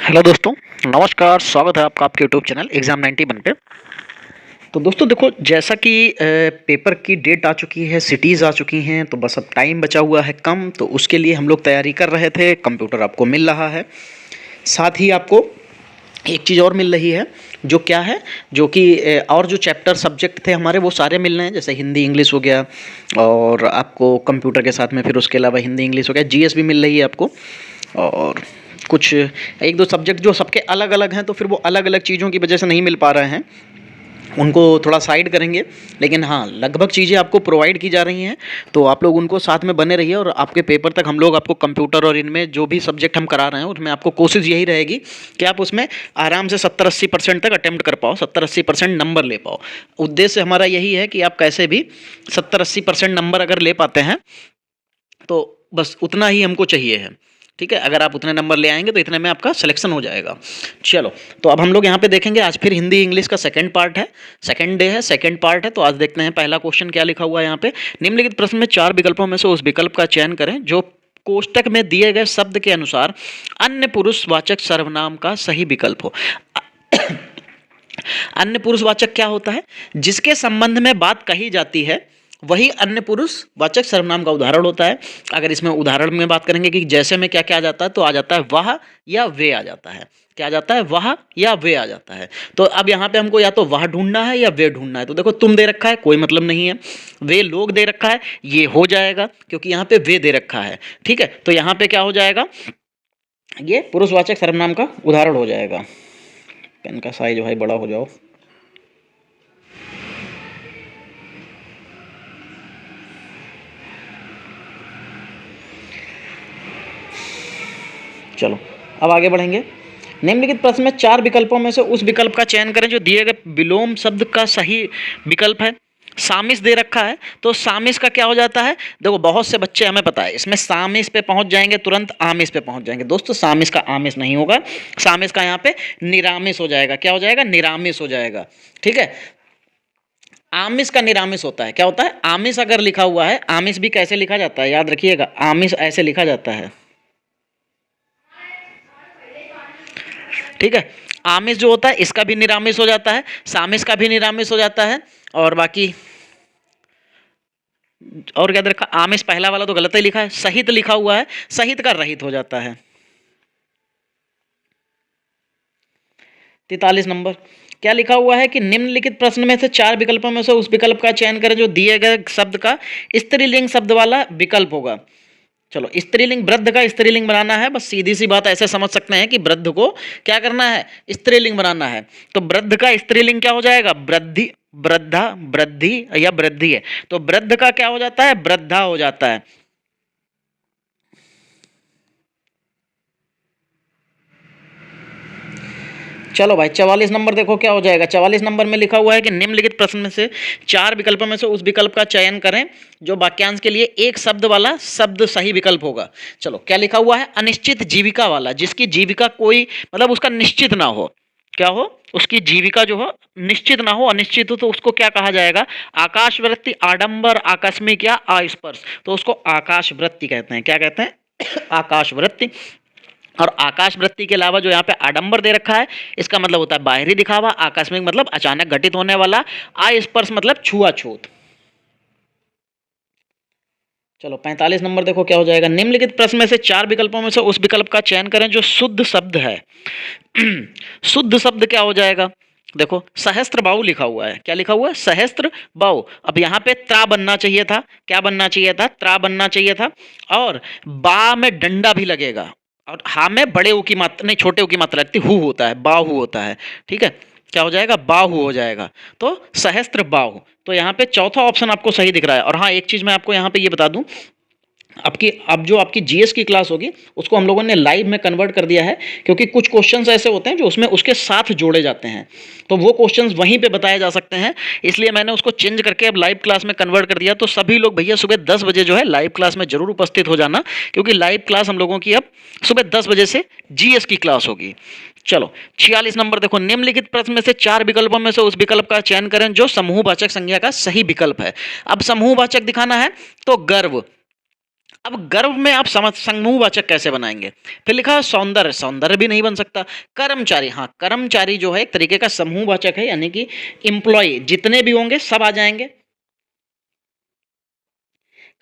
Hello दोस्तों, नमस्कार। स्वागत है आपका आपके यूट्यूब चैनल एग्ज़ाम 91 पे। तो दोस्तों देखो, जैसा कि पेपर की डेट आ चुकी है, सिटीज़ आ चुकी हैं, तो बस अब टाइम बचा हुआ है कम, तो उसके लिए हम लोग तैयारी कर रहे थे। कंप्यूटर आपको मिल रहा है, साथ ही आपको एक चीज़ और मिल रही है, जो क्या है, जो कि और जो चैप्टर सब्जेक्ट थे हमारे वो सारे मिल रहे हैं। जैसे हिंदी इंग्लिश हो गया, और आपको कंप्यूटर के साथ में फिर उसके अलावा हिंदी इंग्लिश हो गया, जीएस भी मिल रही है आपको, और कुछ एक दो सब्जेक्ट जो सबके अलग अलग हैं, तो फिर वो अलग अलग चीज़ों की वजह से नहीं मिल पा रहे हैं, उनको थोड़ा साइड करेंगे। लेकिन हाँ, लगभग चीज़ें आपको प्रोवाइड की जा रही हैं, तो आप लोग उनको साथ में बने रहिए। और आपके पेपर तक हम लोग आपको कंप्यूटर और इनमें जो भी सब्जेक्ट हम करा रहे हैं, उसमें आपको कोशिश यही रहेगी कि आप उसमें आराम से 70-80% तक अटेम्प्ट कर पाओ, 70-80% नंबर ले पाओ। उद्देश्य हमारा यही है कि आप कैसे भी 70-80% नंबर अगर ले पाते हैं, तो बस उतना ही हमको चाहिए है। ठीक है, अगर आप उतने नंबर ले आएंगे तो इतने में आपका सिलेक्शन हो जाएगा। चलो, तो अब हम लोग यहाँ पे देखेंगे। आज फिर हिंदी इंग्लिश का सेकंड पार्ट है, सेकंड डे है, सेकंड पार्ट है। तो आज देखते हैं पहला क्वेश्चन क्या लिखा हुआ है यहाँ पे। निम्नलिखित प्रश्न में 4 विकल्पों में से उस विकल्प का चयन करें जो कोष्टक में दिए गए शब्द के अनुसार अन्य पुरुषवाचक सर्वनाम का सही विकल्प हो। अन्य पुरुषवाचक क्या होता है? जिसके संबंध में बात कही जाती है वही अन्य पुरुषवाचक सर्वनाम का उदाहरण होता है। अगर इसमें उदाहरण में बात करेंगे कि जैसे में क्या क्या आ जाता है, तो आ जाता है वह या वे आ जाता है। क्या आ जाता है? वह या वे आ जाता है। तो अब यहाँ पे हमको या तो वह ढूंढना है या वे ढूंढना है। तो देखो, तुम दे रखा है, कोई मतलब नहीं है। वे लोग दे रखा है, ये हो जाएगा क्योंकि यहाँ पे वे दे रखा है। ठीक है, तो यहाँ पे क्या हो जाएगा, ये पुरुषवाचक सर्वनाम का उदाहरण हो जाएगा। पेन का साइज भाई बड़ा हो जाओ। चलो, अब आगे बढ़ेंगे। निम्नलिखित प्रश्न में 4 विकल्पों में से उस विकल्प का चयन करें जो दिए गए विलोम शब्द का सही विकल्प है। सामिस दे रखा है, तो सामिस का क्या हो जाता है? देखो, बहुत से बच्चे, हमें पता है, इसमें सामिस पे पहुंच जाएंगे, तुरंत आमिस पे पहुंच जाएंगे। दोस्तों, सामिस का आमिस नहीं होगा, सामिस का यहाँ पे निरामिस हो जाएगा। क्या हो जाएगा? निरामिस हो जाएगा। ठीक है, आमिष का निरामिष होता है। क्या होता है? आमिष अगर लिखा हुआ है, आमिष भी कैसे लिखा जाता है याद रखिएगा, आमिष ऐसे लिखा जाता है। ठीक है, आमिष जो होता है इसका भी निरामिष हो जाता है, सामिष का भी निरामिष हो जाता है, और बाकी और क्या देखा, आमिष पहला वाला तो गलत ही लिखा है, सहित लिखा हुआ है, सहित का रहित हो जाता है। 43 नंबर क्या लिखा हुआ है कि निम्नलिखित प्रश्न में से 4 विकल्पों में से उस विकल्प का चयन करें जो दिए गए शब्द का स्त्रीलिंग शब्द वाला विकल्प होगा। चलो, स्त्रीलिंग, वृद्ध का स्त्रीलिंग बनाना है। बस सीधी सी बात ऐसे समझ सकते हैं कि वृद्ध को क्या करना है? स्त्रीलिंग बनाना है। तो वृद्ध का स्त्रीलिंग क्या हो जाएगा? वृद्धि, वृद्धा, वृद्धि या वृद्धि है, तो वृद्ध का क्या हो जाता है? वृद्धा हो जाता है। चलो भाई, 44 नंबर देखो क्या हो जाएगा। 44 नंबर में लिखा हुआ है कि निम्नलिखित प्रश्न में से 4 विकल्पों में से उस विकल्प का चयन करें जो वाक्यांश के लिए एक शब्द वाला शब्द सही विकल्प होगा। चलो, क्या लिखा हुआ है? अनिश्चित जीविका वाला, जिसकी जीविका कोई मतलब उसका निश्चित ना हो। क्या हो? उसकी जीविका जो हो निश्चित ना हो, अनिश्चित हो, तो उसको क्या कहा जाएगा? आकाशवृत्ति, आडंबर, आकस्मिक या अस्पर्श, तो उसको आकाशवृत्ति कहते हैं। क्या कहते हैं? आकाशवृत्ति। और आकाश वृत्ति के अलावा जो यहाँ पे आडंबर दे रखा है, इसका मतलब होता है बाहरी दिखावा, आकस्मिक मतलब अचानक घटित होने वाला, अस्पर्श मतलब छुआछूत। चलो, 45 नंबर देखो क्या हो जाएगा। निम्नलिखित प्रश्न में से 4 विकल्पों में से उस विकल्प का चयन करें जो शुद्ध शब्द है। शुद्ध शब्द क्या हो जाएगा? देखो, सहस्त्र बाहु लिखा हुआ है। क्या लिखा हुआ है? सहस्त्र बाहु। अब यहाँ पे त्रा बनना चाहिए था। क्या बनना चाहिए था? त्रा बनना चाहिए था। और बा में डंडा भी लगेगा, और हा में बड़े ऊ की मात्रा नहीं, छोटे ऊ की मात्रा लगती, हु होता है, बाहु होता है। ठीक है, क्या हो जाएगा? बाहु हो जाएगा। तो सहस्त्र बाहु, तो यहाँ पे चौथा ऑप्शन आपको सही दिख रहा है। और हाँ, एक चीज मैं आपको यहाँ पे ये बता दूं, अब जो आपकी जीएस की क्लास होगी उसको हम लोगों ने लाइव में कन्वर्ट कर दिया है, क्योंकि कुछ क्वेश्चंस ऐसे होते हैं जो उसमें उसके साथ जोड़े जाते हैं, तो वो क्वेश्चंस वहीं पे बताए जा सकते हैं। इसलिए मैंने उसको चेंज करके अब लाइव क्लास में कन्वर्ट कर दिया। तो सभी लोग भैया सुबह 10 बजे जो है लाइव क्लास में जरूर उपस्थित हो जाना, क्योंकि लाइव क्लास हम लोगों की अब सुबह 10 बजे से जीएस की क्लास होगी। चलो, 46 नंबर देखो। निम्नलिखित प्रश्न में से 4 विकल्पों में से उस विकल्प का चयन करें जो समूहवाचक संज्ञा का सही विकल्प है। अब समूहवाचक दिखाना है तो गर्व, अब गर्व में आप समझ समूहवाचक कैसे बनाएंगे? फिर लिखा है सौंदर्य, सौंदर्य भी नहीं बन सकता। कर्मचारी, हाँ कर्मचारी जो है एक तरीके का समूहवाचक है, यानी कि एम्प्लॉय जितने भी होंगे सब आ जाएंगे।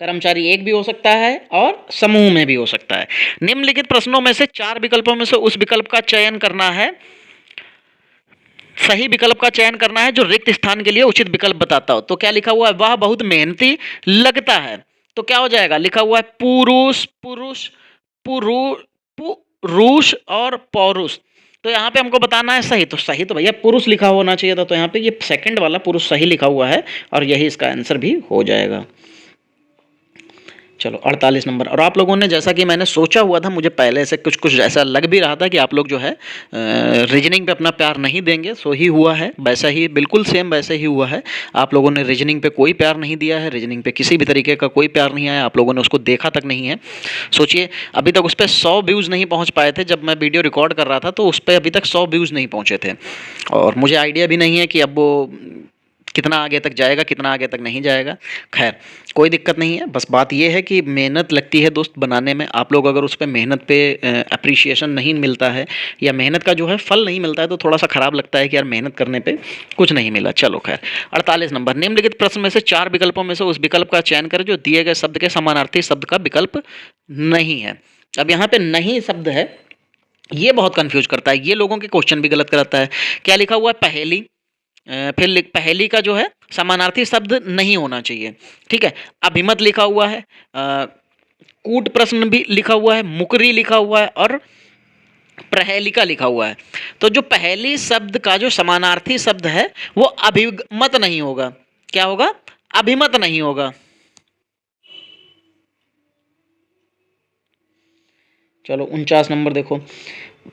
कर्मचारी एक भी हो सकता है और समूह में भी हो सकता है। निम्नलिखित प्रश्नों में से 4 विकल्पों में से उस विकल्प का चयन करना है, सही विकल्प का चयन करना है जो रिक्त स्थान के लिए उचित विकल्प बताता हो। तो क्या लिखा हुआ है? वह बहुत मेहनती लगता है। तो क्या हो जाएगा? लिखा हुआ है पुरुष, पुरुष, पुरु पुरुष और पौरुष। तो यहाँ पे हमको बताना है सही, तो सही तो भैया पुरुष लिखा होना चाहिए था, तो यहाँ पे ये सेकंड वाला पुरुष सही लिखा हुआ है और यही इसका आंसर भी हो जाएगा। चलो 48 नंबर। और आप लोगों ने, जैसा कि मैंने सोचा हुआ था, मुझे पहले से कुछ कुछ ऐसा लग भी रहा था कि आप लोग जो है रीजनिंग पे अपना प्यार नहीं देंगे, सो ही हुआ है, वैसा ही बिल्कुल सेम वैसे ही हुआ है। आप लोगों ने रीजनिंग पे कोई प्यार नहीं दिया है, रीजनिंग पे किसी भी तरीके का कोई प्यार नहीं आया, आप लोगों ने उसको देखा तक नहीं है। सोचिए अभी तक उस पर 100 व्यूज़ नहीं पहुँच पाए थे, जब मैं वीडियो रिकॉर्ड कर रहा था तो उस पर अभी तक 100 व्यूज़ नहीं पहुँचे थे, और मुझे आइडिया भी नहीं है कि अब वो कितना आगे तक जाएगा, कितना आगे तक नहीं जाएगा। खैर कोई दिक्कत नहीं है, बस बात यह है कि मेहनत लगती है दोस्त बनाने में। आप लोग अगर उस पर मेहनत पे अप्रिशिएशन नहीं मिलता है या मेहनत का जो है फल नहीं मिलता है तो थोड़ा सा ख़राब लगता है कि यार मेहनत करने पे कुछ नहीं मिला। चलो खैर 48 नंबर। निम्नलिखित प्रश्न में से 4 विकल्पों में से उस विकल्प का चयन करें जो दिए गए शब्द के समानार्थी शब्द का विकल्प नहीं है। अब यहाँ पे नहीं शब्द है, ये बहुत कंफ्यूज करता है, ये लोगों के क्वेश्चन भी गलत कराता है। क्या लिखा हुआ है? पहेली। फिर पहेली का जो है समानार्थी शब्द नहीं होना चाहिए, ठीक है। अभिमत लिखा हुआ है, कूट प्रश्न भी लिखा हुआ है, मुकरी लिखा हुआ है और प्रहेलिका लिखा हुआ है। तो जो पहेली शब्द का जो समानार्थी शब्द है वो अभिमत नहीं होगा। क्या होगा? अभिमत नहीं होगा। चलो 49 नंबर देखो।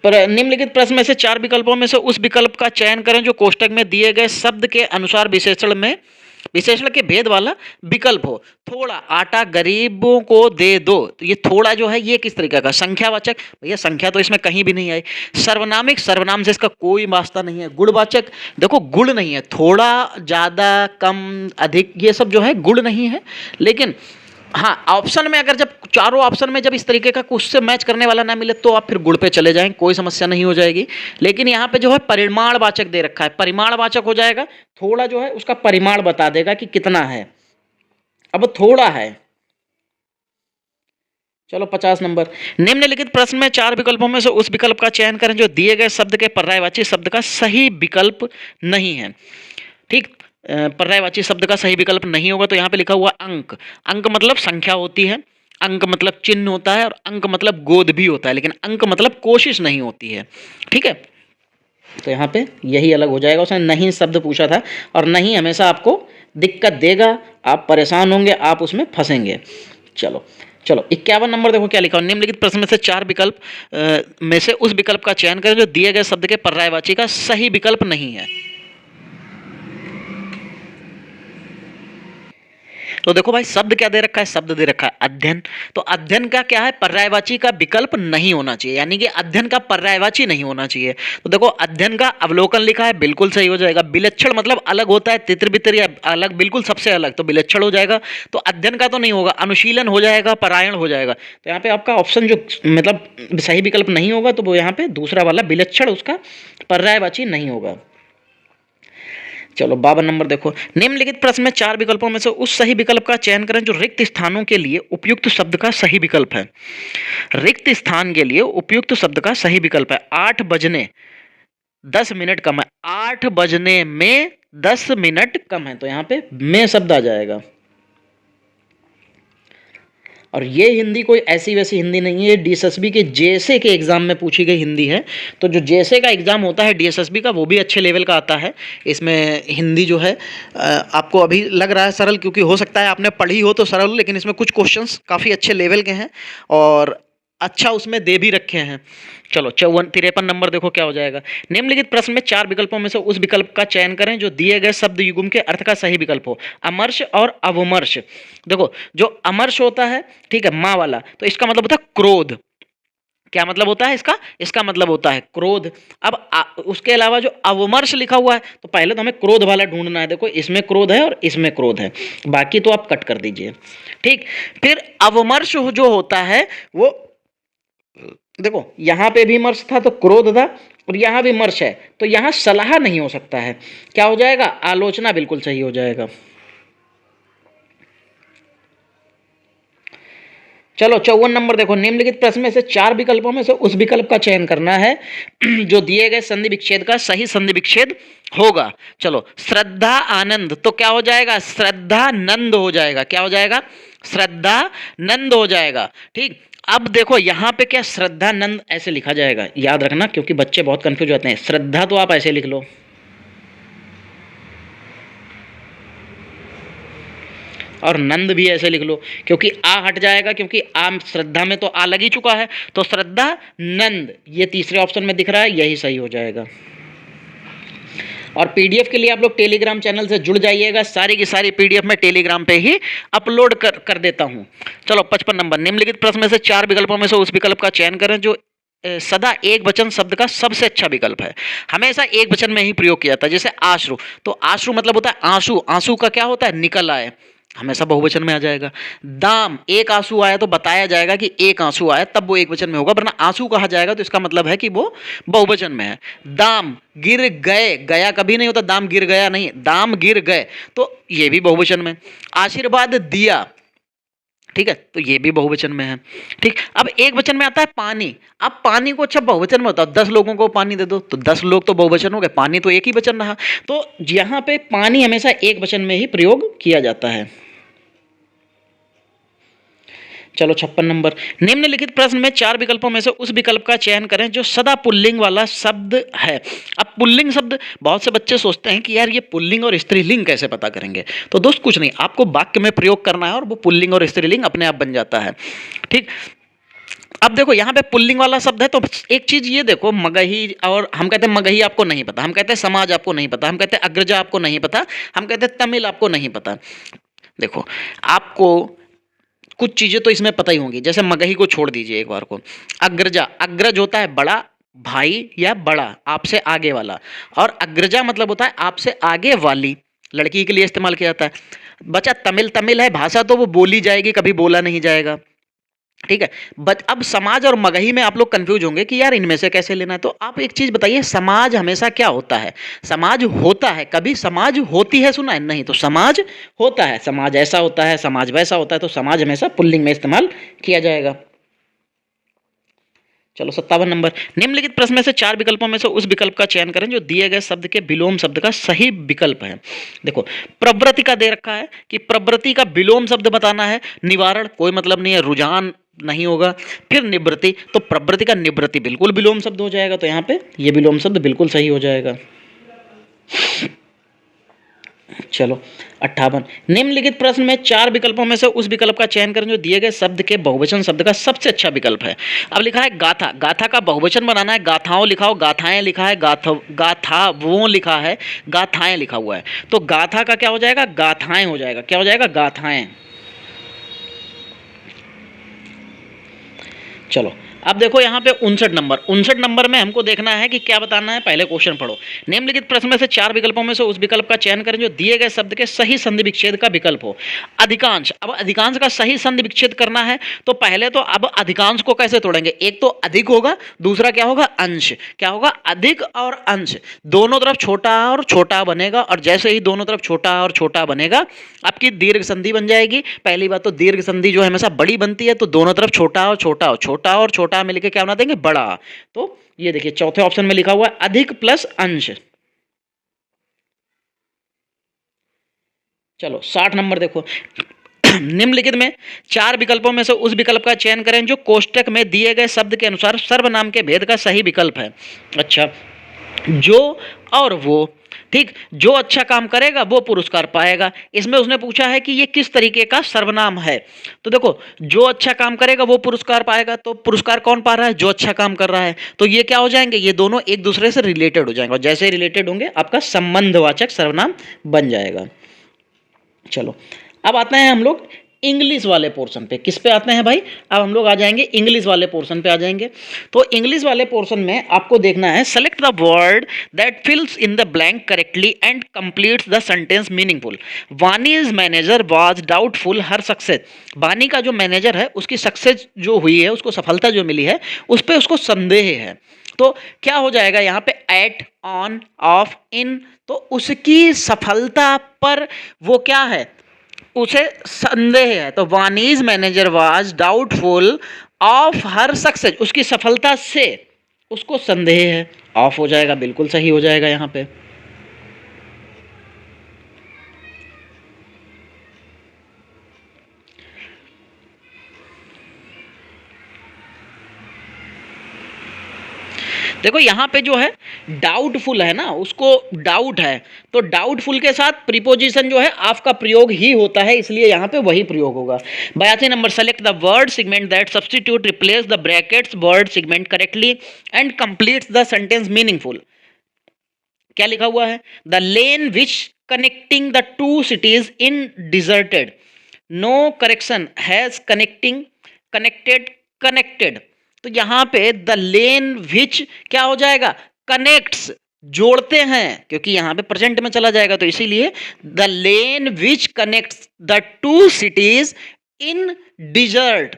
पर निम्नलिखित प्रश्न में से 4 विकल्पों में से उस विकल्प का चयन करें जो कोष्टक में दिए गए शब्द के अनुसार विशेषण के भेद वाला विकल्प हो। थोड़ा आटा गरीबों को दे दो, तो ये थोड़ा जो है ये किस तरीके का? संख्यावाचक। भैया संख्या तो इसमें कहीं भी नहीं आई। सर्वनामिक, सर्वनाम से इसका कोई वास्ता नहीं है। गुणवाचक, देखो गुण नहीं है, थोड़ा ज़्यादा कम अधिक ये सब जो है गुण नहीं है। लेकिन हाँ, ऑप्शन में अगर जब चारों ऑप्शन में जब इस तरीके का कुछ से मैच करने वाला ना मिले तो आप फिर गुण पे चले जाएं, कोई समस्या नहीं हो जाएगी। लेकिन यहाँ पे जो है परिमाणवाचक दे रखा है, परिमाणवाचक हो जाएगा। थोड़ा जो है उसका परिमाण बता देगा कि कितना है। अब थोड़ा है। चलो 50 नंबर। निम्नलिखित प्रश्न में 4 विकल्पों में से उस विकल्प का चयन करें जो दिए गए शब्द के पर्यायवाची शब्द का सही विकल्प नहीं है। ठीक, पर्यायवाची शब्द का सही विकल्प नहीं होगा तो यहाँ पे लिखा हुआ अंक। अंक मतलब संख्या होती है, अंक मतलब चिन्ह होता है और अंक मतलब गोद भी होता है, लेकिन अंक मतलब कोशिश नहीं होती है। ठीक है, तो यहाँ पे यही अलग हो जाएगा। उसने नहीं शब्द पूछा था और नहीं हमेशा आपको दिक्कत देगा, आप परेशान होंगे, आप उसमें फंसेंगे। चलो चलो 51 नंबर देखो क्या लिखा है। निम्नलिखित प्रश्न में से 4 विकल्प में से उस विकल्प का चयन करें जो दिए गए शब्द के पर्यायवाची का सही विकल्प नहीं है। तो देखो भाई शब्द क्या दे रखा है? शब्द दे रखा है अध्ययन। तो अध्ययन का क्या है? पर्यायवाची का विकल्प नहीं होना चाहिए, यानी कि अध्ययन का पर्यायवाची नहीं होना चाहिए। तो देखो अध्ययन का अवलोकन लिखा है, बिल्कुल सही हो जाएगा। विलक्षण मतलब अलग होता है, तितर बितर या अलग, बिल्कुल सबसे अलग, तो विलक्षण हो जाएगा। तो अध्ययन का तो नहीं होगा, अनुशीलन हो जाएगा, परायण हो जाएगा। तो यहाँ पे आपका ऑप्शन जो मतलब सही विकल्प नहीं होगा तो वो यहाँ पे दूसरा वाला विलक्षण, उसका पर्यायवाची नहीं होगा। चलो 52 नंबर देखो। निम्नलिखित प्रश्न में 4 विकल्पों में से उस सही विकल्प का चयन करें जो रिक्त स्थानों के लिए उपयुक्त शब्द का सही विकल्प है। रिक्त स्थान के लिए उपयुक्त शब्द का सही विकल्प है 8 बजने 10 मिनट कम है। 8 बजने में 10 मिनट कम है, तो यहाँ पे में शब्द आ जाएगा। और ये हिंदी कोई ऐसी वैसी हिंदी नहीं है, डीएसएसबी के जैसे के एग्ज़ाम में पूछी गई हिंदी है। तो जो जैसे का एग्ज़ाम होता है डीएसएसबी का, वो भी अच्छे लेवल का आता है। इसमें हिंदी जो है आपको अभी लग रहा है सरल, क्योंकि हो सकता है आपने पढ़ी हो तो सरल, लेकिन इसमें कुछ क्वेश्चंस काफ़ी अच्छे लेवल के हैं और अच्छा उसमें दे भी रखे हैं। चलो 53 नंबर देखो क्या हो जाएगा। निम्नलिखित प्रश्न में 4 विकल्पों में से उस विकल्प का चयन करें जो दिए गए शब्द युग्म के अर्थ का सही विकल्प हो। अमर्ष और अवमर्श। देखो जो अमर्ष होता है, ठीक है, माँ वाला, तो इसका मतलब होता है क्रोध। क्या मतलब होता है इसका? इसका मतलब होता है क्रोध। अब उसके अलावा जो अवमर्श लिखा हुआ है तो पहले तो हमें क्रोध वाला ढूंढना है। देखो इसमें क्रोध है और इसमें क्रोध है, बाकी तो आप कट कर दीजिए। ठीक, फिर अवमर्श जो होता है वो, देखो यहां पे भी मर्श था तो क्रोध था, और यहां भी मर्श है तो यहां सलाह नहीं हो सकता है। क्या हो जाएगा? आलोचना बिल्कुल सही हो जाएगा। चलो 54 नंबर देखो, निम्नलिखित प्रश्न में से 4 विकल्पों में से उस विकल्प का चयन करना है जो दिए गए संधि विच्छेद का सही संधि विच्छेद होगा। चलो श्रद्धा आनंद, तो क्या हो जाएगा? श्रद्धा नंद हो जाएगा। क्या हो जाएगा? श्रद्धा नंद हो जाएगा। ठीक, अब देखो यहां पे क्या श्रद्धानंद ऐसे लिखा जाएगा, याद रखना क्योंकि बच्चे बहुत कंफ्यूज होते हैं। श्रद्धा तो आप ऐसे लिख लो, और नंद भी ऐसे लिख लो, क्योंकि आ हट जाएगा, क्योंकि आ श्रद्धा में तो आ लग ही चुका है, तो श्रद्धा नंद ये तीसरे ऑप्शन में दिख रहा है, यही सही हो जाएगा। और पीडीएफ के लिए आप लोग टेलीग्राम चैनल से जुड़ जाइएगा, सारी की सारी पीडीएफ मैं टेलीग्राम पे ही अपलोड कर देता हूं। चलो 55 नंबर, निम्नलिखित प्रश्न में से 4 विकल्पों में से उस विकल्प का चयन करें जो सदा एक वचन शब्द का सबसे अच्छा विकल्प है। हमेशा एक वचन में ही प्रयोग किया जाता है। जैसे आश्रु, तो आश्रु मतलब होता है आंसू, आंसू का क्या होता है? निकल आए, हमेशा बहुवचन में आ जाएगा। दाम, एक आंसू आया तो बताया जाएगा कि एक आंसू आया, तब वो एक वचन में होगा, वरना आंसू कहा जाएगा तो इसका मतलब है कि वो बहुवचन में है। दाम गिर गए, गया कभी नहीं होता, दाम गिर गया नहीं, दाम गिर गए, तो ये भी बहुवचन में। आशीर्वाद दिया, ठीक है, तो ये भी बहुवचन में है। ठीक, अब एक वचन में आता है पानी। अब पानी को अच्छा बहुवचन में होता है, 10 लोगों को पानी दे दो तो 10 लोग तो बहुवचन हो गए, पानी तो एक ही वचन रहा। तो यहां पे पानी हमेशा एक वचन में ही प्रयोग किया जाता है। चलो 56 नंबर, निम्नलिखित प्रश्न में 4 विकल्पों में से उस विकल्प का चयन करें जो सदा पुल्लिंग वाला शब्द है। अब पुल्लिंग शब्द, बहुत से बच्चे सोचते हैं कि यार ये पुल्लिंग और स्त्रीलिंग कैसे पता करेंगे। तो दोस्त कुछ नहीं, आपको वाक्य में प्रयोग करना है और वो पुल्लिंग और स्त्रीलिंग अपने आप बन जाता है। ठीक, अब देखो यहाँ पे पुल्लिंग वाला शब्द है तो एक चीज ये देखो, मगही, और हम कहते हैं मगही आपको नहीं पता, हम कहते हैं समाज आपको नहीं पता, हम कहते हैं अग्रजा आपको नहीं पता, हम कहते हैं तमिल आपको नहीं पता। देखो आपको कुछ चीजें तो इसमें पता ही होंगी, जैसे मगही को छोड़ दीजिए एक बार को। अग्रजा, अग्रज होता है बड़ा भाई या बड़ा, आपसे आगे वाला, और अग्रजा मतलब होता है आपसे आगे वाली, लड़की के लिए इस्तेमाल किया जाता है। बचा तमिल, तमिल है भाषा तो वो बोली जाएगी, कभी बोला नहीं जाएगा। ठीक है, बट अब समाज और मगही में आप लोग कंफ्यूज होंगे कि यार इनमें से कैसे लेना है। तो आप एक चीज बताइए, समाज हमेशा क्या होता है? समाज होता है, कभी समाज होती है सुना है? नहीं, तो समाज होता है, समाज ऐसा होता है, समाज वैसा होता है, तो समाज हमेशा पुल्लिंग में इस्तेमाल किया जाएगा। चलो 57 नंबर, निम्नलिखित प्रश्न में से 4 विकल्पों में से उस विकल्प का चयन करें जो दिए गए शब्द के विलोम शब्द का सही विकल्प है। देखो प्रवृत्ति का दे रखा है कि प्रवृत्ति का विलोम शब्द बताना है। निवारण कोई मतलब नहीं है, रुझान नहीं होगा। फिर निवृत्ति, तो प्रवृत्ति का निवृत्ति बिल्कुल विलोम शब्द हो जाएगा, तो यहाँ पे ये विलोम शब्द बिल्कुल सही हो जाएगा। चलो 58, निम्नलिखित प्रश्न में 4 विकल्पों में से उस विकल्प का चयन करें जो दिए गए शब्द के बहुवचन शब्द का सबसे अच्छा विकल्प है। अब लिखा है गाथा, गाथा का बहुवचन बनाना है, गाथाओं लिखाओ, गाथाएं लिखा है, गाथा वो लिखा है, गाथाएं लिखा हुआ है, तो गाथा का क्या हो जाएगा? गाथाएं हो जाएगा। क्या हो जाएगा? गाथाएं। चलो अब देखो यहाँ पे 59 नंबर में हमको देखना है कि क्या बताना है। पहले क्वेश्चन पढ़ो, निम्नलिखित प्रश्न में से 4 विकल्पों में से उस विकल्प का चयन करें जो दिए गए शब्द के सही संधि विच्छेद का विकल्प हो। अधिकांश, अब अधिकांश का सही संधि विच्छेद करना है तो पहले तो अब अधिकांश को कैसे तोड़ेंगे? एक तो अधिक होगा, दूसरा क्या होगा? अंश। क्या होगा? अधिक और अंश, दोनों तरफ छोटा और छोटा बनेगा, और जैसे ही दोनों तरफ छोटा और छोटा बनेगा आपकी दीर्घ संधि बन जाएगी। पहली बात तो दीर्घ संधि जो है हमेशा बड़ी बनती है, तो दोनों तरफ छोटा और छोटा और छोटा और छोटा मिलकर क्या बना देंगे? बड़ा। तो ये देखिए चौथे ऑप्शन में लिखा हुआ है अधिक प्लस अंश। चलो 60 नंबर देखो, निम्नलिखित में 4 विकल्पों में से उस विकल्प का चयन करें जो कोष्टक में दिए गए शब्द के अनुसार सर्वनाम के भेद का सही विकल्प है। अच्छा, जो और वो, ठीक, जो अच्छा काम करेगा वो पुरस्कार पाएगा। इसमें उसने पूछा है कि ये किस तरीके का सर्वनाम है, तो देखो जो अच्छा काम करेगा वो पुरस्कार पाएगा, तो पुरस्कार कौन पा रहा है? जो अच्छा काम कर रहा है। तो ये क्या हो जाएंगे? ये दोनों एक दूसरे से रिलेटेड हो जाएंगे, और जैसे रिलेटेड होंगे आपका संबंधवाचक सर्वनाम बन जाएगा। चलो अब आते हैं हम लोग इंग्लिश वाले पोर्शन पे। किस पे आते हैं भाई? अब हम लोग आ जाएंगे इंग्लिश वाले पोर्शन पे आ जाएंगे। तो इंग्लिश वाले पोर्शन में आपको देखना है, select the word that fills in the blank correctly and completes the sentence meaningful. Vani's manager was doubtful her success. Vani का जो मैनेजर है उसकी सक्सेस जो हुई है, उसको सफलता जो मिली है, उस पर उसको संदेह है। तो क्या हो जाएगा यहाँ पे? एट, ऑन, ऑफ, इन। तो उसकी सफलता पर वो क्या है? उसे संदेह है। तो Vani's manager was doubtful of her success, उसकी सफलता से उसको संदेह है। ऑफ हो जाएगा, बिल्कुल सही हो जाएगा यहाँ पे। देखो यहाँ पे जो है डाउटफुल है ना, उसको डाउट है, तो डाउटफुल के साथ प्रीपोजिशन जो है ऑफ का प्रयोग ही होता है, इसलिए यहाँ पे वही प्रयोग होगा। 82 number, select the word segment that substitute replace the brackets word segment correctly and completes the sentence meaningful. क्या लिखा हुआ है? The lane which connecting the two cities in deserted, no correction has connecting, connected, connected. तो यहां पे the lane विच क्या हो जाएगा? कनेक्ट्स, जोड़ते हैं, क्योंकि यहां पे प्रेजेंट में चला जाएगा, तो इसीलिए the lane which connects the two cities in desert.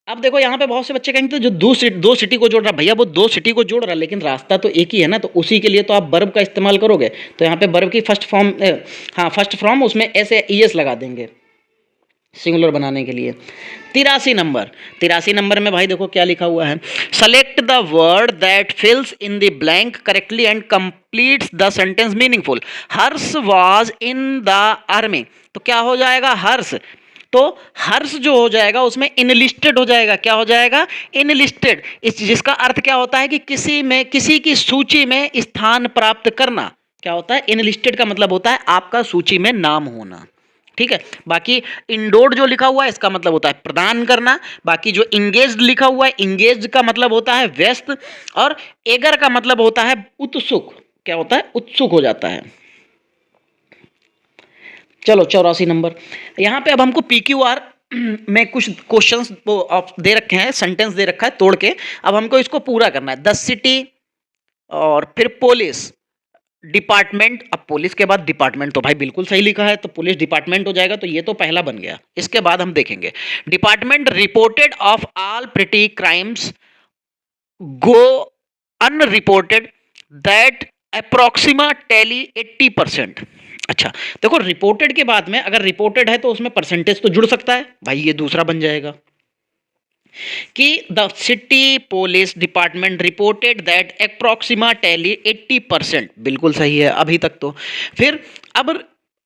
अब देखो यहाँ पे बहुत से बच्चे कहेंगे तो जो दो सिटी को जोड़ रहा, भैया वो दो सिटी को जोड़ रहा, लेकिन रास्ता तो एक ही है ना, तो उसी के लिए तो आप वर्ब का इस्तेमाल करोगे। तो यहाँ पे वर्ब की फर्स्ट फॉर्म, हाँ फर्स्ट फॉर्म, उसमें ऐसे ईएस लगा देंगे सिंगुलर बनाने के लिए। 83 नंबर में भाई देखो क्या लिखा हुआ है, select the word that fills in the blank correctly and completes the sentence meaningful. Harsh was in the army. तो क्या हो जाएगा? हर्ष। तो हर्ष जो हो जाएगा उसमें इनलिस्टेड हो जाएगा। क्या हो जाएगा? इनलिस्टेड। इस जिसका अर्थ क्या होता है कि किसी की सूची में स्थान प्राप्त करना। क्या होता है? इनलिस्टेड का मतलब होता है आपका सूची में नाम होना। ठीक है। बाकी इंडोर्ड जो लिखा हुआ है इसका मतलब होता है प्रदान करना। बाकी जो इंगेज्ड लिखा हुआ है, इंगेज्ड का मतलब होता है व्यस्त, और एगर का मतलब होता है उत्सुक। क्या होता है? उत्सुक हो जाता है। चलो 84 नंबर, यहाँ पे अब हमको PQR में कुछ क्वेश्चंस दे रखे हैं, सेंटेंस दे रखा है तोड़ के, अब हमको इसको पूरा करना है। द सिटी, और फिर पुलिस डिपार्टमेंट। अब पुलिस के बाद डिपार्टमेंट, तो भाई बिल्कुल सही लिखा है, तो पुलिस डिपार्टमेंट हो जाएगा, तो ये तो पहला बन गया। इसके बाद हम देखेंगे department reported of all pretty crimes go unreported that approximately 80%। अच्छा देखो, रिपोर्टेड के बाद में अगर रिपोर्टेड है तो उसमें परसेंटेज तो जुड़ सकता है, भाई ये दूसरा बन जाएगा कि the city police department reported that approximately 80%। बिल्कुल सही है अभी तक तो। फिर अब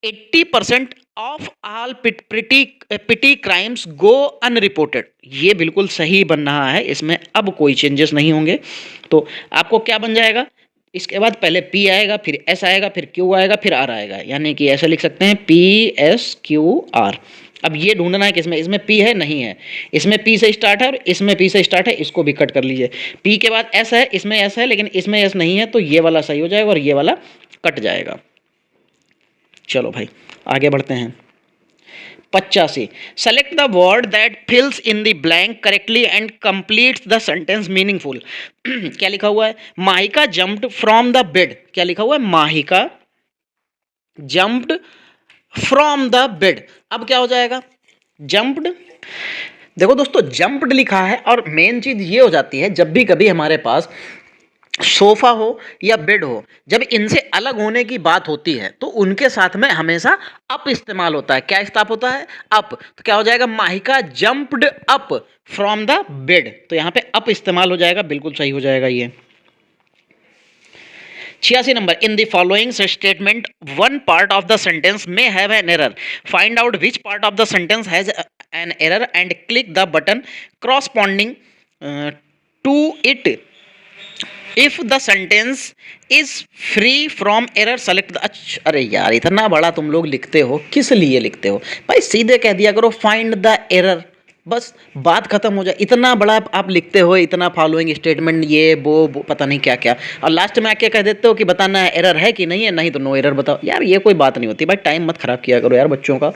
80% of all petty crimes go unreported, ये बिल्कुल सही बन रहा है, इसमें अब कोई चेंजेस नहीं होंगे। तो आपको क्या बन जाएगा? इसके बाद पहले P आएगा, फिर S आएगा, फिर Q आएगा, फिर R आएगा, यानी कि ऐसे लिख सकते हैं PSQR। अब ये ढूंढना है कि इसमें P है नहीं है, इसमें P से स्टार्ट है और इसमें P से स्टार्ट है, इसको भी कट कर लीजिए। P के बाद S है, इसमें S है, लेकिन इसमें S नहीं है, तो ये वाला सही हो जाएगा और ये वाला कट जाएगा। चलो भाई आगे बढ़ते हैं। 85, select the word that fills in the blank correctly and completes the sentence meaningful. क्या लिखा हुआ है? Mahika jumped from the bed. क्या लिखा हुआ है? Mahika jumped from the bed. अब क्या हो जाएगा? जंप्ड। देखो दोस्तों, जंप्ड लिखा है और मेन चीज ये हो जाती है, जब भी कभी हमारे पास सोफा हो या बेड हो, जब इनसे अलग होने की बात होती है तो उनके साथ में हमेशा अप इस्तेमाल होता है। क्या इस्तेमाल होता है? अप। तो क्या हो जाएगा? Mahika jumped up from the bed, तो यहां पे अप इस्तेमाल हो जाएगा, बिल्कुल सही हो जाएगा ये। 86 number, in the following statement one part of the sentence में have an error, find out which part of the sentence has an error and click the button corresponding to it. If the sentence is free from error select the. अरे यार इतना बड़ा तुम लोग लिखते हो, किस लिए लिखते हो भाई? सीधे कह दिया करो फाइंड द एरर, बस बात खत्म हो जाए। इतना बड़ा आप लिखते हो, इतना फॉलोइंग स्टेटमेंट, ये वो पता नहीं क्या क्या, और लास्ट में आके कह देते हो कि बताना है एरर है कि नहीं है, नहीं तो नो एरर बताओ। यार ये कोई बात नहीं होती भाई, टाइम मत खराब किया करो यार बच्चों का।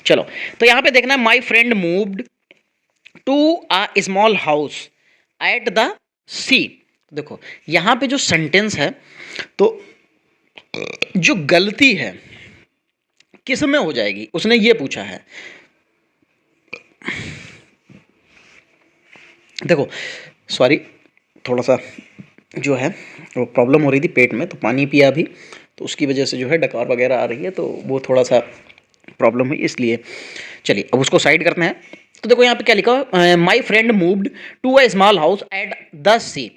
चलो, तो यहां पे देखना, my friend moved to a small house at the sea. देखो यहां पे जो सेंटेंस है, तो जो गलती है किस में हो जाएगी, उसने ये पूछा है। देखो सॉरी, थोड़ा सा जो है वो प्रॉब्लम हो रही थी पेट में, तो पानी पिया अभी, तो उसकी वजह से जो है डकार वगैरह आ रही है, तो वो थोड़ा सा प्रॉब्लम हुई इसलिए। चलिए अब उसको साइड करना है। तो देखो यहाँ पे क्या लिखा है, my friend moved to a small house at the sea.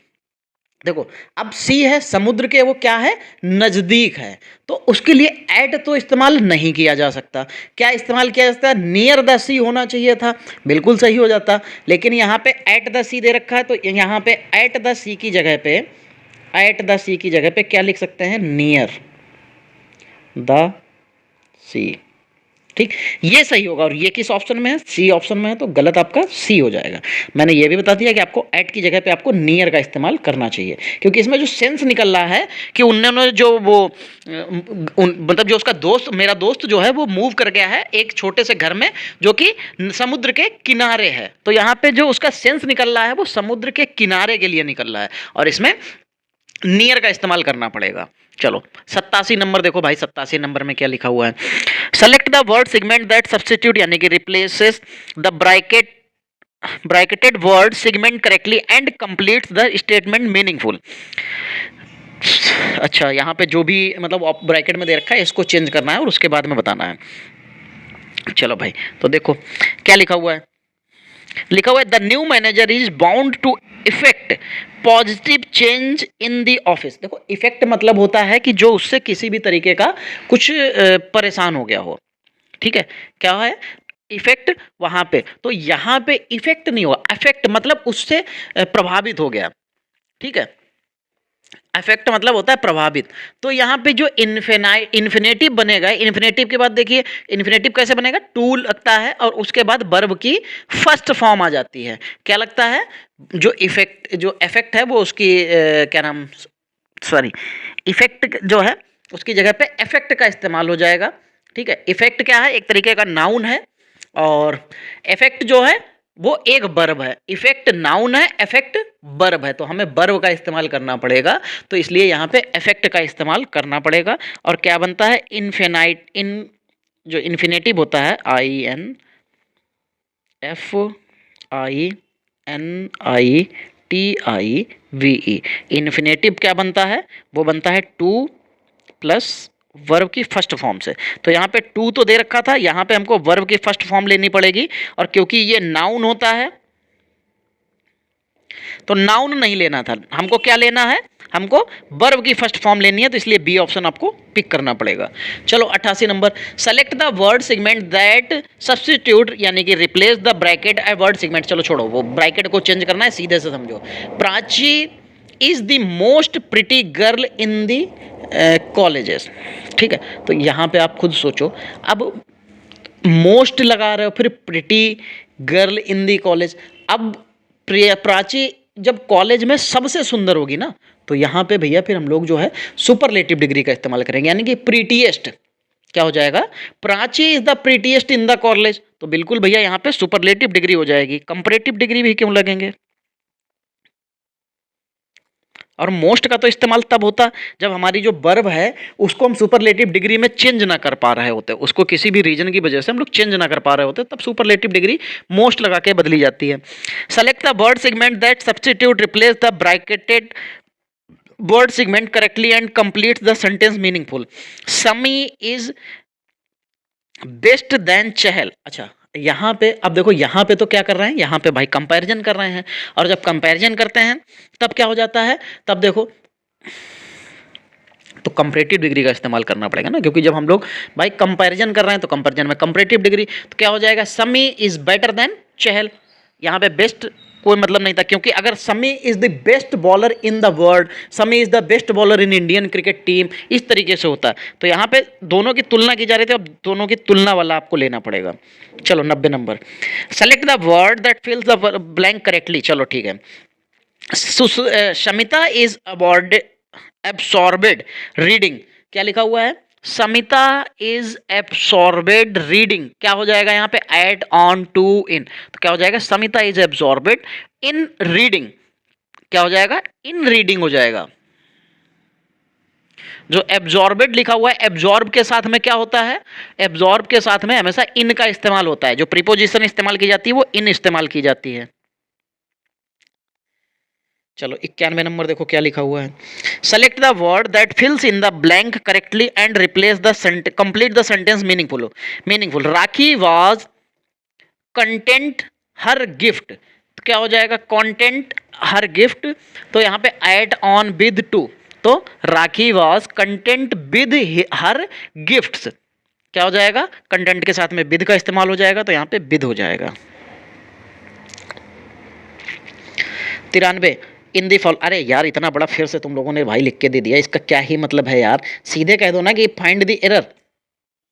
देखो अब सी है समुद्र के, वो क्या है, नज़दीक है, तो उसके लिए एट तो इस्तेमाल नहीं किया जा सकता। क्या इस्तेमाल किया जा सकता है, नियर द सी होना चाहिए था, बिल्कुल सही हो जाता, लेकिन यहाँ पे एट द सी दे रखा है, तो यहाँ पे एट द सी की जगह पे, एट द सी की जगह पे क्या लिख सकते हैं, नियर द सी। ठीक, ये सही होगा। और ये किस ऑप्शन में है, सी ऑप्शन में है, तो गलत आपका सी हो जाएगा। मैंने ये भी बता दिया कि आपको एट की जगह पे आपको नियर का इस्तेमाल करना चाहिए, क्योंकि इसमें जो सेंस निकल रहा है कि उन्होंने जो वो मतलब जो उसका दोस्त, मेरा दोस्त जो है वो मूव कर गया है एक छोटे से घर में जो कि समुद्र के किनारे है, तो यहाँ पे जो उसका सेंस निकल रहा है वो समुद्र के किनारे के लिए निकल रहा है, और इसमें नियर का इस्तेमाल करना पड़ेगा। चलो 87 नंबर देखो भाई, 87 नंबर में क्या लिखा हुआ है, select the word segment that substitute यानी कि replaces the bracketed word segment correctly and completes the statement meaningful. अच्छा, यहाँ पे जो भी मतलब ब्रैकेट में दे रखा है इसको चेंज करना है और उसके बाद में बताना है। चलो भाई, तो देखो क्या लिखा हुआ है, लिखा हुआ है the new manager is bound to effect positive change in the office. देखो इफेक्ट मतलब होता है कि जो उससे किसी भी तरीके का कुछ परेशान हो गया हो, ठीक है, क्या है इफेक्ट वहां पे, तो यहां पे इफेक्ट नहीं हुआ, अफेक्ट मतलब उससे प्रभावित हो गया, ठीक है, अफेक्ट मतलब होता है प्रभावित। तो यहाँ पे जो इन्फिनेटिव बनेगा, इन्फिनेटिव के बाद देखिए इन्फिनेटिव कैसे बनेगा, टू लगता है और उसके बाद वर्ब की फर्स्ट फॉर्म आ जाती है, क्या लगता है, जो इफेक्ट जो इफेक्ट है वो उसकी क्या नाम, सॉरी, इफेक्ट जो है उसकी जगह पे इफेक्ट का इस्तेमाल हो जाएगा, ठीक है। इफेक्ट क्या है, एक तरीके का नाउन है, और इफेक्ट जो है वो एक वर्ब है, इफेक्ट नाउन है, इफेक्ट वर्ब है, तो हमें वर्ब का इस्तेमाल करना पड़ेगा, तो इसलिए यहाँ पे इफेक्ट का इस्तेमाल करना पड़ेगा। और क्या बनता है, इन्फिनाइट, इन जो इन्फिनेटिव होता है, I N F I N I T I V E, infinitive क्या बनता है, वो बनता है टू प्लस वर्ब की फर्स्ट फॉर्म से। तो यहाँ पे टू तो दे रखा था, यहाँ पे हमको वर्ब की फर्स्ट फॉर्म लेनी पड़ेगी, और क्योंकि ये नाउन होता है तो नाउन नहीं लेना था, हमको क्या लेना है, हमको वर्ब की फर्स्ट फॉर्म लेनी है, तो इसलिए बी ऑप्शन आपको पिक करना पड़ेगा। चलो 88 number, select the word segment that substitute यानी कि replace the bracket a word segment. चलो छोड़ो, वो ब्रैकेट को चेंज करना है, सीधे से समझो, Prachi is the most pretty girl in the colleges, ठीक है। तो यहाँ पे आप खुद सोचो, अब मोस्ट लगा रहे हो, फिर pretty girl in the college, अब प्राची जब कॉलेज में सबसे सुंदर होगी ना, तो यहाँ पे भैया फिर हम लोग जो है सुपरलेटिव डिग्री का इस्तेमाल करेंगे, यानी कि प्रीटीएस्ट क्या हो जाएगा, Prachi is the prettiest in the college, तो बिल्कुल भैया यहाँ पे सुपरलेटिव डिग्री हो जाएगी, कंपैरेटिव डिग्री भी क्यों लगेंगे। और मोस्ट का तो इस्तेमाल तब होता जब हमारी जो वर्ब है उसको हम सुपरलेटिव डिग्री में चेंज ना कर पा रहे होते, उसको किसी भी रीजन की वजह से हम लोग चेंज ना कर पा रहे होते, तब सुपरलेटिव डिग्री मोस्ट लगा के बदली जाती है। Select the word segment that substitute replace the bracketed word segment correctly and complete the sentence meaningful. समी इज बेस्ट देन चहल। अच्छा, यहाँ पे अब देखो, यहाँ पे तो क्या कर रहे हैं, यहाँ पे भाई कंपैरिजन कर रहे हैं, और जब कंपैरिजन करते हैं तब क्या हो जाता है, तब देखो तो कंपैरेटिव डिग्री का इस्तेमाल करना पड़ेगा ना, क्योंकि जब हम लोग भाई कंपैरिजन कर रहे हैं तो कंपैरिजन में कंपैरेटिव डिग्री, तो क्या हो जाएगा, समी इज बेटर देन चहल। यहाँ पे बेस्ट कोई मतलब नहीं था, क्योंकि अगर Shami is the best bowler in the world, Shami is the best bowler in Indian cricket team, इस तरीके से होता है, तो यहाँ पे दोनों की तुलना की जा रही थी, अब दोनों की तुलना वाला आपको लेना पड़ेगा। चलो 90 number, select the word that फिल्स the blank correctly. चलो ठीक है, शमिता इज अबॉर्डेड एब्सॉर्बेड रीडिंग, क्या लिखा हुआ है, समिता इज एब्सॉर्बेड रीडिंग, क्या हो जाएगा यहाँ पे, एड ऑन टू इन, तो क्या हो जाएगा, समिता इज एब्सॉर्बेड इन रीडिंग, क्या हो जाएगा, इन रीडिंग हो जाएगा। जो एब्जॉर्बेड लिखा हुआ है, एब्जॉर्ब के साथ में क्या होता है, एब्जॉर्ब के साथ में हमेशा इन का इस्तेमाल होता है, जो प्रीपोजिशन इस्तेमाल की जाती है वो इन इस्तेमाल की जाती है। चलो 91 नंबर देखो क्या लिखा हुआ है, select the word that fills in the blank correctly and replace the complete the sentence meaningful. Meaningful, Rakhi was content her gift, तो क्या हो जाएगा, कंटेंट हर गिफ्ट, तो यहाँ पे एड ऑन विद टू, तो Rakhi was content with her gifts, क्या हो जाएगा, कंटेंट के साथ में विद का इस्तेमाल हो जाएगा, तो यहाँ पे विद हो जाएगा। 93 इन दी फॉल, अरे यार इतना बड़ा फिर से तुम लोगों ने भाई लिख के दे दिया, इसका क्या ही मतलब है यार, सीधे कह दो ना कि फाइंड दी एरर,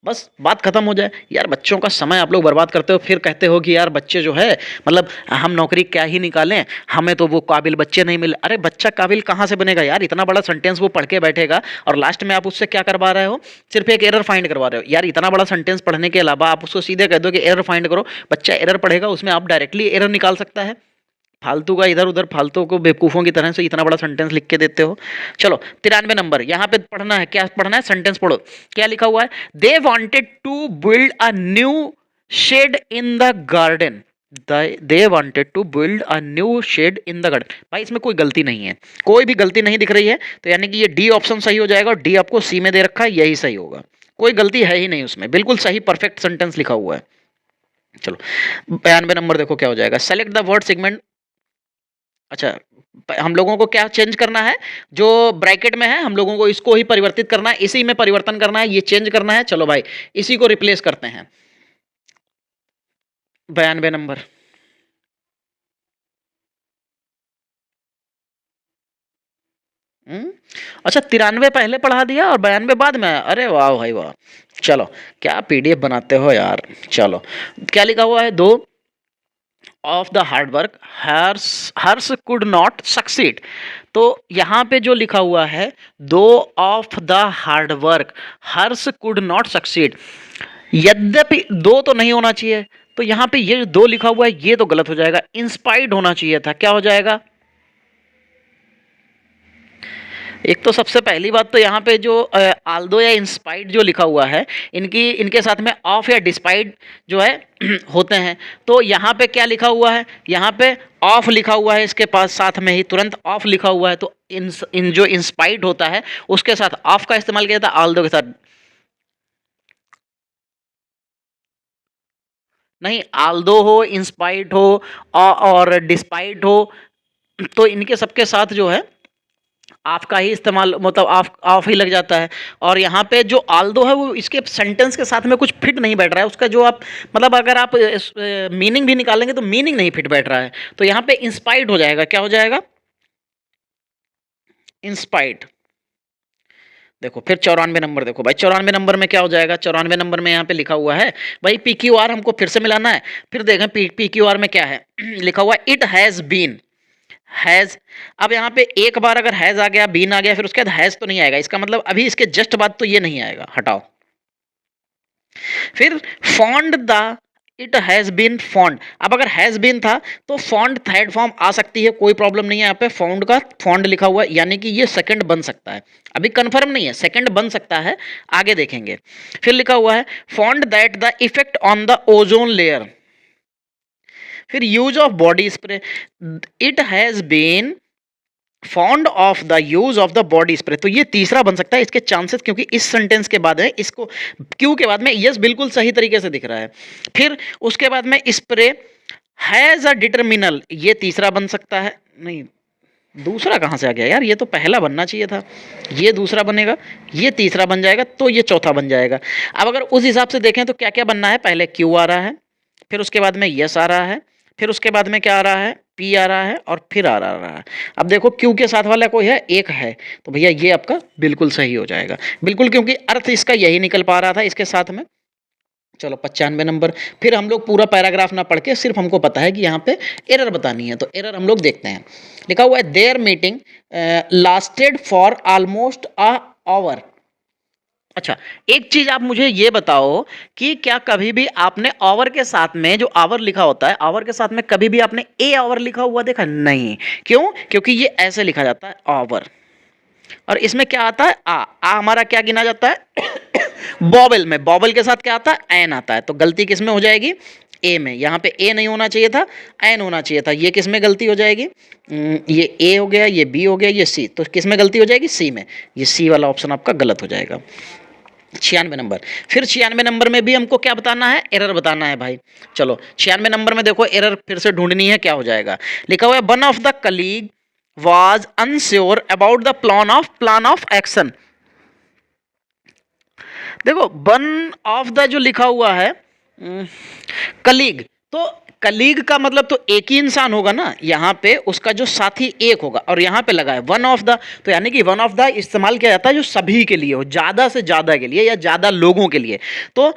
बस बात खत्म हो जाए। यार बच्चों का समय आप लोग बर्बाद करते हो, फिर कहते हो कि यार बच्चे जो है मतलब हम नौकरी क्या ही निकालें, हमें तो वो काबिल बच्चे नहीं मिले। अरे बच्चा काबिल कहाँ से बनेगा यार, इतना बड़ा सेंटेंस वो पढ़ के बैठेगा और लास्ट में आप उससे क्या करवा रहे हो, सिर्फ एक एरर फाइंड करवा रहे हो। यार इतना बड़ा सेंटेंस पढ़ने के अलावा आप उसको सीधे कह दो कि एरर फाइंड करो, बच्चा एरर पढ़ेगा, उसमें आप डायरेक्टली एरर निकाल सकता है। फालतू का इधर उधर फालतू को बेवकूफ़ों की तरह से इतना बड़ा सेंटेंस लिख के देते हो। चलो 93 नंबर यहाँ पे पढ़ना है, क्या पढ़ना है, सेंटेंस पढ़ो, क्या लिखा हुआ है, they wanted to build a new shed in the garden, they wanted to build a new shed in the garden. भाई इसमें कोई गलती नहीं है, कोई भी गलती नहीं दिख रही है, तो यानी कि ये डी ऑप्शन सही हो जाएगा, और डी आपको सी में दे रखा है, यही सही होगा, कोई गलती है ही नहीं उसमें, बिल्कुल सही परफेक्ट सेंटेंस लिखा हुआ है। चलो 92 नंबर देखो क्या हो जाएगा, सेलेक्ट द वर्ड सेगमेंट, अच्छा हम लोगों को क्या चेंज करना है, जो ब्रैकेट में है हम लोगों को इसको ही परिवर्तित करना है, इसी में परिवर्तन करना है, ये चेंज करना है। चलो भाई इसी को रिप्लेस करते हैं। 92 नंबर, अच्छा 93 पहले पढ़ा दिया और 92 बाद में, अरे वाह भाई वाह, चलो क्या पीडीएफ बनाते हो यार। चलो क्या लिखा हुआ है, दो of the hard work Harsh could not succeed, तो यहाँ पे जो लिखा हुआ है दो of the hard work Harsh could not succeed, यद्यपि दो तो नहीं होना चाहिए, तो यहाँ पे ये दो लिखा हुआ है, ये तो गलत हो जाएगा, इंस्पायर्ड होना चाहिए था, क्या हो जाएगा। एक तो सबसे पहली बात तो यहाँ पे जो आल्दो या इंस्पाइड जो लिखा हुआ है, इनके साथ में ऑफ या डिस्पाइड जो है होते हैं, तो यहाँ पे क्या लिखा हुआ है, यहाँ पे ऑफ लिखा हुआ है, इसके पास साथ में ही तुरंत ऑफ लिखा हुआ है, तो इन जो इंस्पाइड होता है उसके साथ ऑफ का इस्तेमाल किया जाता है, आल्दो के साथ नहीं, आल्दो हो, इंस्पाइड हो और डिस्पाइड हो, तो इनके सबके साथ जो है ऑफ का ही इस्तेमाल, मतलब ऑफ ऑफ ही लग जाता है। और यहाँ पे जो आल्दो है वो इसके सेंटेंस के साथ में कुछ फिट नहीं बैठ रहा है, उसका जो आप मतलब अगर आप मीनिंग भी निकालेंगे तो मीनिंग नहीं फिट बैठ रहा है, तो यहाँ पे इंस्पायर्ड हो जाएगा, क्या हो जाएगा, इंस्पायर्ड। देखो फिर 94 नंबर देखो भाई, 94 नंबर में क्या हो जाएगा, 94 नंबर में यहाँ पे लिखा हुआ है भाई पी क्यू आर हमको फिर से मिलाना है, फिर देखें पी क्यू आर में क्या है लिखा हुआ है, इट हैज़ बीन, हैज़, अब यहाँ पे एक बार अगर हैज़ आ गया, बीन आ गया, फिर उसके बाद हैज़ तो नहीं आएगा, इसका मतलब अभी इसके जस्ट बाद तो ये नहीं आएगा, हटाओ। फिर found the, it has been found, अब अगर हैज़ बीन था तो फॉन्ड थर्ड फॉर्म आ सकती है, कोई प्रॉब्लम नहीं है, यहाँ पे फाउंड का फॉन्ड लिखा हुआ है, यानी कि ये सेकंड बन सकता है, अभी कंफर्म नहीं है, सेकंड बन सकता है, आगे देखेंगे। फिर लिखा हुआ है found that the effect on the ozone layer, फिर use of body spray, it has been found of the use of the body spray, तो ये तीसरा बन सकता है, इसके चांसेस क्योंकि इस सेंटेंस के बाद है, इसको क्यू के बाद में यस बिल्कुल सही तरीके से दिख रहा है। फिर उसके बाद में स्प्रे हैज अ डिटर्मिनल, ये तीसरा बन सकता है, नहीं दूसरा कहाँ से आ गया यार, ये तो पहला बनना चाहिए था, ये दूसरा बनेगा, ये तीसरा बन जाएगा, तो ये चौथा बन जाएगा। अब अगर उस हिसाब से देखें तो क्या क्या बनना है, पहले क्यू आ रहा है, फिर उसके बाद में यस आ रहा है, फिर उसके बाद में क्या आ रहा है, पी आ रहा है, और फिर आ रहा है। अब देखो क्यू के साथ वाला कोई है, एक है, तो भैया ये आपका बिल्कुल सही हो जाएगा, बिल्कुल, क्योंकि अर्थ इसका यही निकल पा रहा था इसके साथ में। चलो 95 नंबर, फिर हम लोग पूरा पैराग्राफ ना पढ़ के सिर्फ हमको पता है कि यहाँ पे एरर बतानी है, तो एरर हम लोग देखते हैं। लिखा हुआ है their meeting lasted for almost a hour, अच्छा, एक चीज आप मुझे ये बताओ कि क्या कभी भी आपने आवर के साथ में, जो आवर लिखा होता है, आवर के साथ में कभी भी आपने ए आवर लिखा हुआ देखा? नहीं। क्यों? क्योंकि ये ऐसे लिखा जाता है आवर, और इसमें क्या आता है? आ हमारा क्या गिना जाता है? बॉबल में, बॉबल के साथ क्या आता है? एन आता है। तो गलती किस में हो जाएगी? ए में। यहाँ पे ए नहीं होना चाहिए था, एन होना चाहिए था। ये किस में गलती हो जाएगी? ये ए हो गया, ये बी हो गया, ये सी। तो किस में गलती हो जाएगी? सी में। ये सी वाला ऑप्शन आपका गलत हो जाएगा। 96 नंबर। फिर 96 नंबर में भी हमको क्या बताना है? एरर बताना है भाई। चलो 96 नंबर में देखो, एरर फिर से ढूंढनी है। क्या हो जाएगा? लिखा हुआ है one of the colleague was unsure about the plan of action। देखो वन ऑफ द जो लिखा हुआ है कलीग, तो कलीग का मतलब तो एक ही इंसान होगा ना, यहाँ पे उसका जो साथी एक होगा, और यहाँ पे लगा है वन ऑफ द, तो यानी कि वन ऑफ द इस्तेमाल किया जाता है जो सभी के लिए हो, ज्यादा से ज्यादा के लिए या ज्यादा लोगों के लिए। तो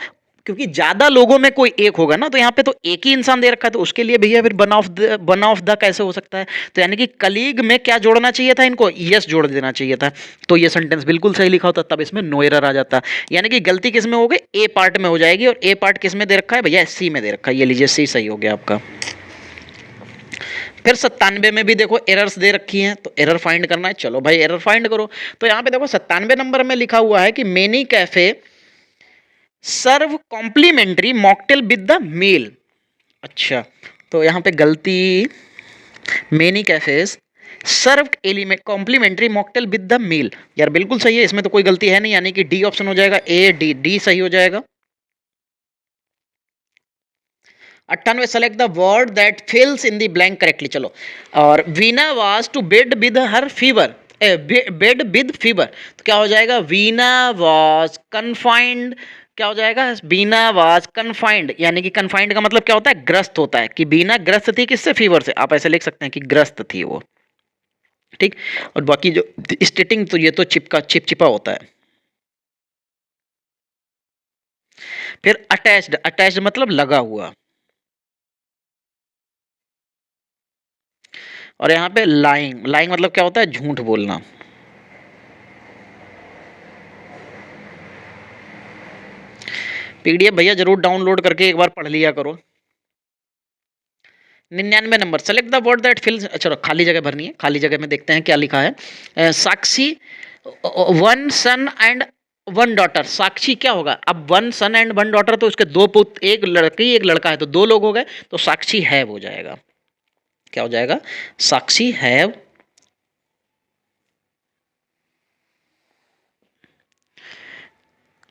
क्योंकि ज्यादा लोगों में कोई एक होगा ना, तो यहाँ पे तो एक ही इंसान दे रखा है, तो उसके लिए भैया फिर वन ऑफ द कैसे हो सकता है? तो यानी कि कलीग में क्या जोड़ना चाहिए था? इनको यस जोड़ देना चाहिए था। तो ये सेंटेंस बिल्कुल सही लिखा होता, तब इसमें नो एरर आ जाता। यानी कि गलती किस में हो गई? ए पार्ट में हो जाएगी, और ए पार्ट किस में दे रखा है भैया? सी में दे रखा है। ये लीजिए सी सही हो गया आपका। फिर 97 में भी देखो एरर्स दे रखी हैं, तो एरर फाइंड करना है। चलो भाई एरर फाइंड करो। तो यहाँ पे देखो 97 नंबर में लिखा हुआ है कि many cafe serve complimentary mocktail with the meal. अच्छा, तो यहाँ पे गलती, many cafes serve element complimentary mocktail with the meal, यार बिल्कुल सही है, इसमें तो कोई गलती है नहीं, यानी कि डी ऑप्शन हो जाएगा। ए डी, डी सही हो जाएगा। 98 select the word that fills in the blank correctly. चलो, और Veena was to bed with her fever, bed with fever, तो क्या हो जाएगा? वीना वाज कन्फाइंड, क्या हो जाएगा? बीना वाज कन्फाइंड, यानी कि कन्फाइंड का मतलब क्या होता है? ग्रस्त होता है, कि बीना ग्रस्त थी किससे? फीवर से। आप ऐसे लिख सकते हैं कि ग्रस्त थी वो, ठीक। और बाकी जो स्टेटिंग, तो ये तो चिपचिपा होता है। फिर अटैच्ड, अटैच्ड मतलब लगा हुआ। और यहाँ पे लाइंग, लाइंग मतलब क्या होता है? झूठ बोलना। पीडीएफ भैया जरूर डाउनलोड करके एक बार पढ़ लिया करो। 99 number, select the word that fills. चलो खाली जगह भरनी है, खाली जगह में देखते हैं क्या लिखा है। Sakshi one son and one daughter. Sakshi क्या होगा? अब one son and one daughter, तो उसके दो पुत्र, एक लड़की एक लड़का है, तो दो लोग हो गए, तो साक्षी हैव हो जाएगा। क्या हो जाएगा? साक्षी हैव।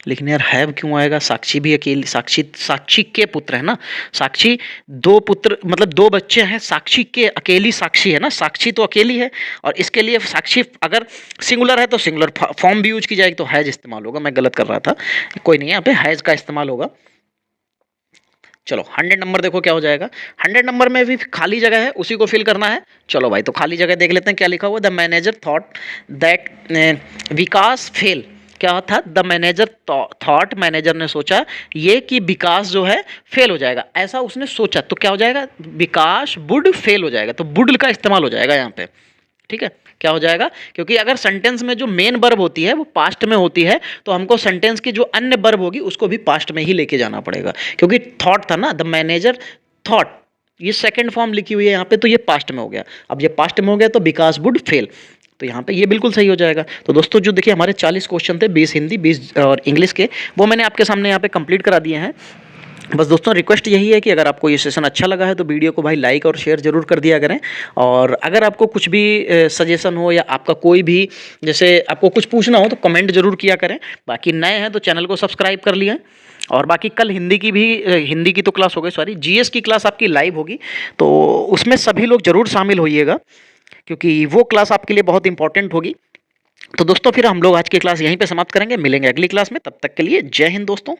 लेकिन यार हैव क्यों आएगा? साक्षी भी अकेली, साक्षी, साक्षी के पुत्र है ना, साक्षी दो पुत्र मतलब दो बच्चे हैं, साक्षी के, अकेली साक्षी है ना, साक्षी तो अकेली है, और इसके लिए साक्षी अगर सिंगुलर है तो सिंगुलर फॉर्म भी यूज की जाएगी, तो हैज इस्तेमाल होगा। मैं गलत कर रहा था, कोई नहीं, यहाँ पे हैज का इस्तेमाल होगा। चलो 100 नंबर देखो क्या हो जाएगा। 100 नंबर में भी खाली जगह है, उसी को फिल करना है। चलो भाई, तो खाली जगह देख लेते हैं क्या लिखा हुआ। The manager thought that Vikas fail. क्या था? द मैनेजर थॉट, मैनेजर ने सोचा ये कि विकास जो है फेल हो जाएगा, ऐसा उसने सोचा, तो क्या हो जाएगा? विकास वुड फेल हो जाएगा, तो वुड का इस्तेमाल हो जाएगा यहाँ पे, ठीक है। क्या हो जाएगा? क्योंकि अगर सेंटेंस में जो मेन वर्ब होती है वो पास्ट में होती है, तो हमको सेंटेंस की जो अन्य वर्ब होगी उसको भी पास्ट में ही लेके जाना पड़ेगा, क्योंकि थॉट था ना, द मैनेजर थॉट, ये सेकंड फॉर्म लिखी हुई है यहाँ पे, तो ये पास्ट में हो गया। अब ये पास्ट में हो गया तो विकास वुड फेल, तो यहाँ पे ये बिल्कुल सही हो जाएगा। तो दोस्तों जो देखिए हमारे 40 क्वेश्चन थे, 20 हिंदी 20 और इंग्लिश के, वो मैंने आपके सामने यहाँ पे कंप्लीट करा दिए हैं। बस दोस्तों रिक्वेस्ट यही है कि अगर आपको ये सेशन अच्छा लगा है तो वीडियो को भाई लाइक और शेयर जरूर कर दिया करें। और अगर आपको कुछ भी सजेशन हो, या आपका कोई भी, जैसे आपको कुछ पूछना हो, तो कमेंट जरूर किया करें। बाकी नए हैं तो चैनल को सब्सक्राइब कर लिया। और बाकी कल हिंदी की भी, हिंदी की तो क्लास हो गई, सॉरी जीएस की क्लास आपकी लाइव होगी, तो उसमें सभी लोग जरूर शामिल होइएगा, क्योंकि वो क्लास आपके लिए बहुत इंपॉर्टेंट होगी। तो दोस्तों फिर हम लोग आज की क्लास यहीं पे समाप्त करेंगे, मिलेंगे अगली क्लास में, तब तक के लिए जय हिंद दोस्तों।